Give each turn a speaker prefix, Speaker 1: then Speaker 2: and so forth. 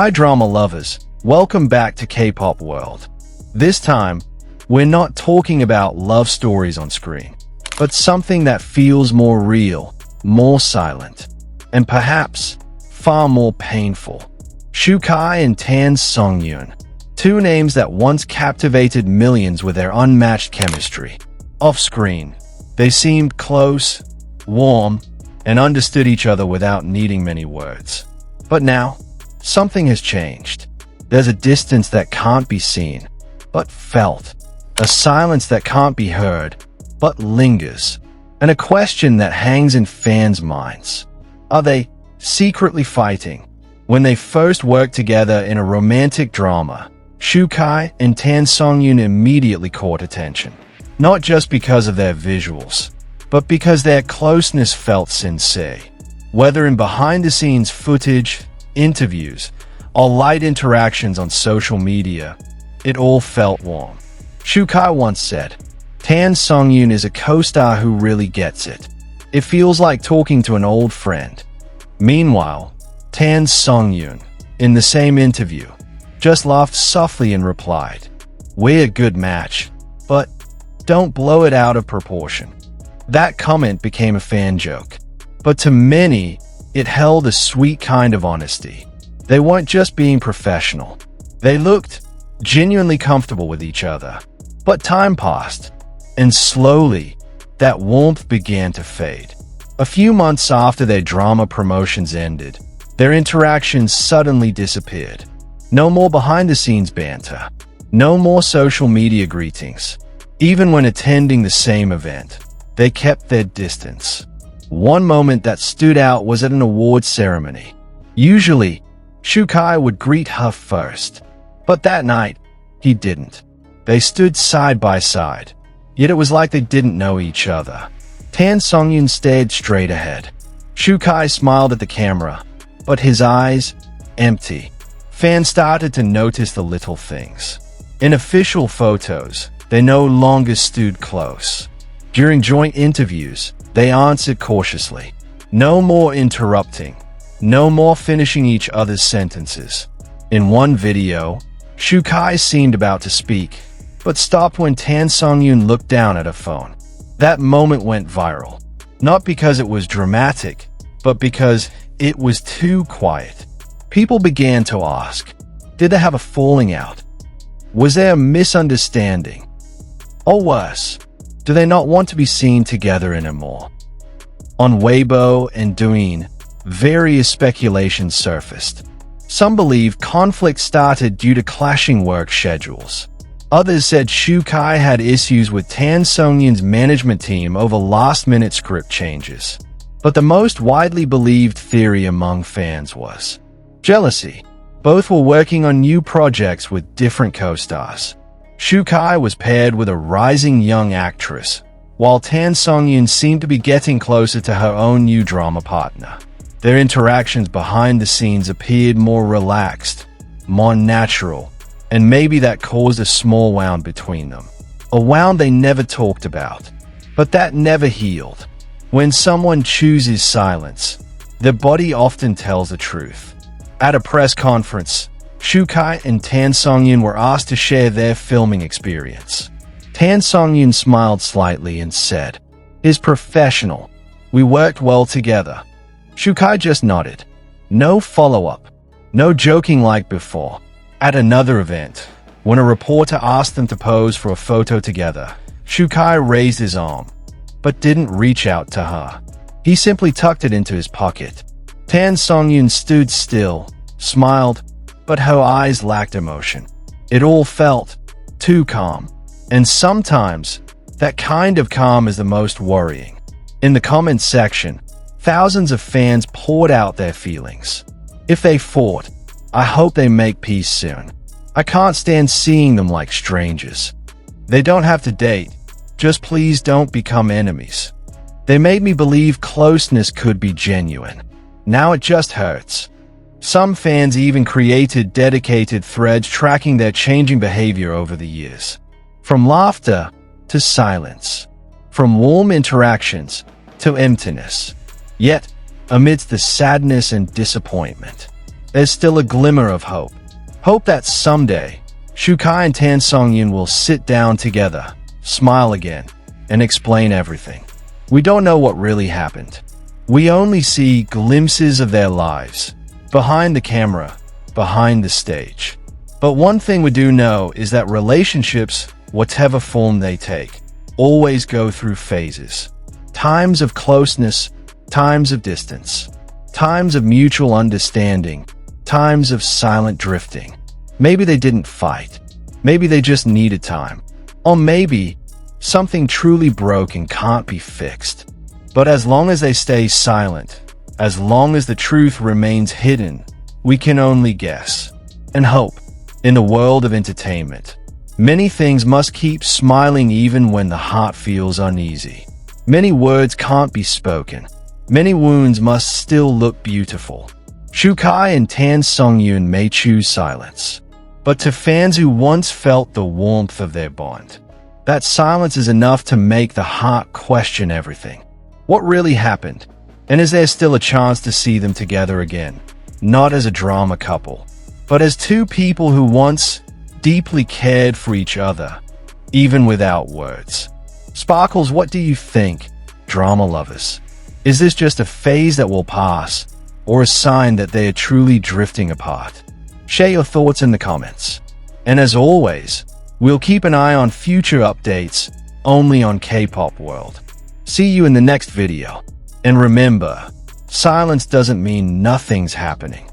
Speaker 1: Hi drama lovers, welcome back to K-pop world. This time, we're not talking about love stories on screen, but something that feels more real, more silent, and perhaps far more painful. Shukai and Tan Songyun, two names that once captivated millions with their unmatched chemistry. Off-screen, they seemed close, warm, and understood each other without needing many words. But now, something has changed. There's a distance that can't be seen, but felt. A silence that can't be heard, but lingers. And a question that hangs in fans' minds. Are they secretly fighting? When they first worked together in a romantic drama, Shukai and Tan Songyun immediately caught attention. Not just because of their visuals, but because their closeness felt sincere. Whether in behind-the-scenes footage, interviews, or light interactions on social media, it all felt warm. Shukai once said, Tan Songyun is a co-star who really gets it. It feels like talking to an old friend. Meanwhile, Tan Songyun, in the same interview, just laughed softly and replied, "We're a good match, but don't blow it out of proportion." That comment became a fan joke, but to many, it held a sweet kind of honesty. They weren't just being professional. They looked genuinely comfortable with each other. But time passed, and slowly, that warmth began to fade. A few months after their drama promotions ended, their interactions suddenly disappeared. No more behind-the-scenes banter. No more social media greetings. Even when attending the same event, they kept their distance. One moment that stood out was at an awards ceremony. Usually, Shukai would greet her first, but that night, he didn't. They stood side by side, yet it was like they didn't know each other. Tan Songyun stared straight ahead. Shukai smiled at the camera, but his eyes, empty. Fans started to notice the little things. In official photos, they no longer stood close. During joint interviews, they answered cautiously. No more interrupting. No more finishing each other's sentences. In one video, Shukai seemed about to speak, but stopped when Tan Songyun looked down at her phone. That moment went viral. Not because it was dramatic, but because it was too quiet. People began to ask, did they have a falling out? Was there a misunderstanding? Or worse, do they not want to be seen together anymore? On Weibo and Douyin, various speculations surfaced. Some believe conflict started due to clashing work schedules. Others said Shukai had issues with Tan Songyun's management team over last-minute script changes. But the most widely believed theory among fans was jealousy. Both were working on new projects with different co-stars. Shukai was paired with a rising young actress, while Tan Songyun seemed to be getting closer to her own new drama partner. Their interactions behind the scenes appeared more relaxed, more natural, and maybe that caused a small wound between them. A wound they never talked about, but that never healed. When someone chooses silence, their body often tells the truth. At a press conference, Shukai and Tan Songyun were asked to share their filming experience. Tan Songyun smiled slightly and said, "It's professional. We worked well together." Shukai just nodded. No follow-up. No joking like before. At another event, when a reporter asked them to pose for a photo together, Shukai raised his arm, but didn't reach out to her. He simply tucked it into his pocket. Tan Songyun stood still, smiled, but her eyes lacked emotion. It all felt too calm. And sometimes, that kind of calm is the most worrying. In the comments section, thousands of fans poured out their feelings. If they fought, I hope they make peace soon. I can't stand seeing them like strangers. They don't have to date. Just please don't become enemies. They made me believe closeness could be genuine. Now it just hurts. Some fans even created dedicated threads tracking their changing behavior over the years. From laughter to silence. From warm interactions to emptiness. Yet, amidst the sadness and disappointment, there's still a glimmer of hope. Hope that someday, Shukai and Tan Songyun will sit down together, smile again, and explain everything. We don't know what really happened. We only see glimpses of their lives, behind the camera, behind the stage. But one thing we do know is that relationships, whatever form they take, always go through phases. Times of closeness, times of distance, times of mutual understanding, times of silent drifting. Maybe they didn't fight. Maybe they just needed time. Or maybe something truly broke and can't be fixed. But as long as they stay silent, as long as the truth remains hidden, we can only guess and hope. In the world of entertainment, many things must keep smiling even when the heart feels uneasy. Many words can't be spoken. Many wounds must still look beautiful. Shukai and Tan Songyun may choose silence. But to fans who once felt the warmth of their bond, that silence is enough to make the heart question everything. What really happened? And is there still a chance to see them together again? Not as a drama couple, but as two people who once deeply cared for each other, even without words. Sparkles, what do you think, drama lovers? Is this just a phase that will pass, or a sign that they are truly drifting apart? Share your thoughts in the comments. And as always, we'll keep an eye on future updates only on K-Pop World. See you in the next video. And remember, silence doesn't mean nothing's happening.